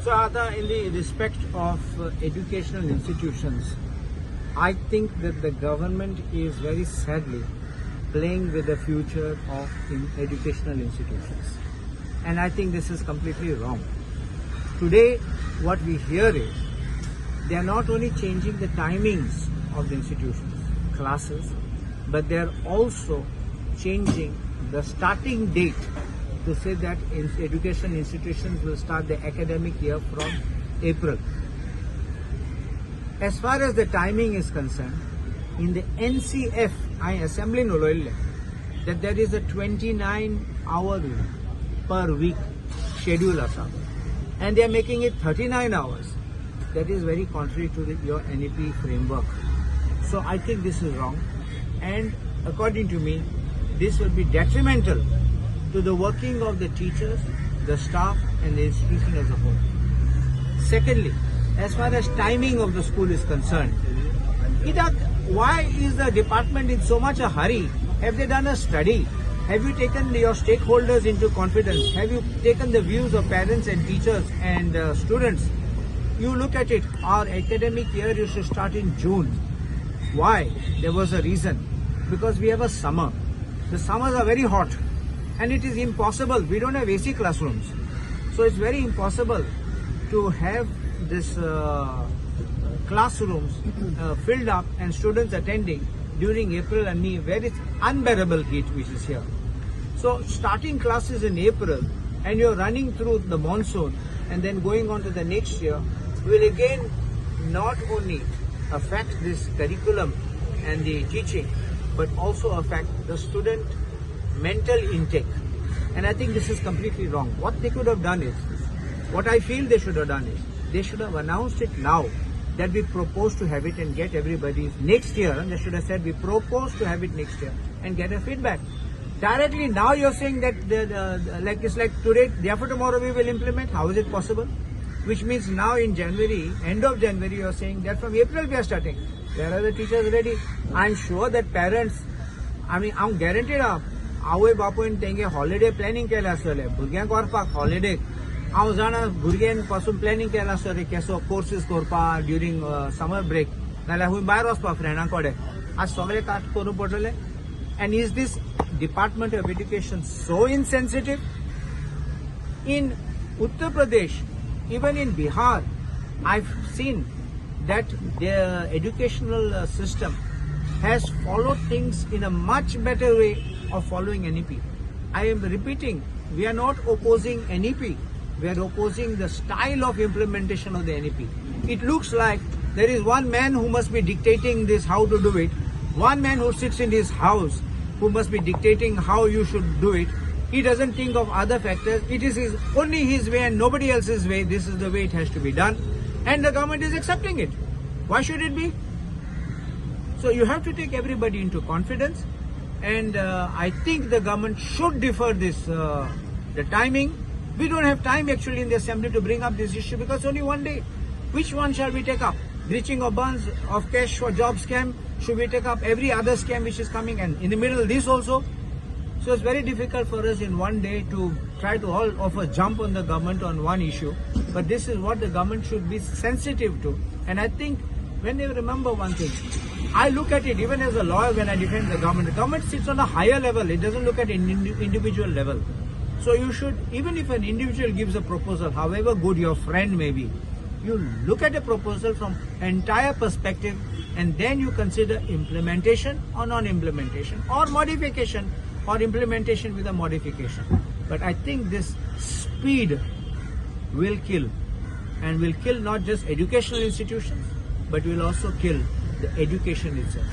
So, Ada, in the respect of educational institutions, I think that the government is very sadly playing with the future of educational institutions. And I think this is completely wrong. Today, what we hear is they are not only changing the timings of the institutions, classes, but they are also changing the starting date to say that education institutions will start the academic year from April. As far as the timing is concerned, in the NCF, I assembly noloille that there is a 29-hour per week schedule asa, and they are making it 39 hours. That is very contrary to your NEP framework. So I think this is wrong, and according to me, this will be detrimental to the working of the teachers, the staff, and the institution as a whole. Secondly, as far as timing of the school is concerned, why is the department in so much a hurry? Have they done a study? Have you taken your stakeholders into confidence? Have you taken the views of parents and teachers and students? You look at it, our academic year used to start in June. Why? There was a reason. Because we have a summer. The summers are very hot. And it is impossible. We don't have AC classrooms. So it's very impossible to have this classrooms filled up and students attending during April and May, where it's unbearable heat which is here. So starting classes in April and you're running through the monsoon and then going on to the next year will again not only affect this curriculum and the teaching, but also affect the student mental intake. And I think this is completely wrong. What they could have done is, what I feel they should have done is, they should have announced it now that we propose to have it and get everybody's next year. And they should have said we propose to have it next year and get a feedback. Directly now you're saying that it's like today, day after tomorrow we will implement. How is it possible? Which means now in January, end of January, you're saying that from April we are starting. Where are the teachers ready? I'm sure that parents, I'm guaranteed आवय बापून तेंगे holiday planning केलें आसतलें भुरग्यांक व्हरपाक हॉलिडेक हांव जाणा भुरग्यां पासून प्लॅनिंग केलें आसतलें केसो कोर्सीस करपाक ड्युरींग समर ब्रेक नाल्यार खूंय भायर वचपाक फ्रेंडां कडेन आज सगळें काट करूं पडटलें and is this department of education so insensitive in Uttar Pradesh even in Bihar I've seen that the educational system has followed things in a much better way of following NEP. I am repeating, we are not opposing NEP. We are opposing the style of implementation of the NEP. It looks like there is one man who must be dictating this, how to do it. One man who sits in his house who must be dictating how you should do it. He doesn't think of other factors. It is only his way and nobody else's way. This is the way it has to be done. And the government is accepting it. Why should it be? So you have to take everybody into confidence. And I think the government should defer this, the timing. We don't have time actually in the assembly to bring up this issue because only one day. Which one shall we take up? Breaching of bonds of cash for job scam? Should we take up every other scam which is coming? And in the middle, this also. So it's very difficult for us in one day to try to all of a jump on the government on one issue. But this is what the government should be sensitive to. And I think when they remember one thing, I look at it even as a lawyer when I defend the government. The government sits on a higher level. It doesn't look at an individual level. So you should, even if an individual gives a proposal, however good your friend may be, you look at a proposal from entire perspective and then you consider implementation or non-implementation or modification or implementation with a modification. But I think this speed will kill, and will kill not just educational institutions, but will also kill the education itself.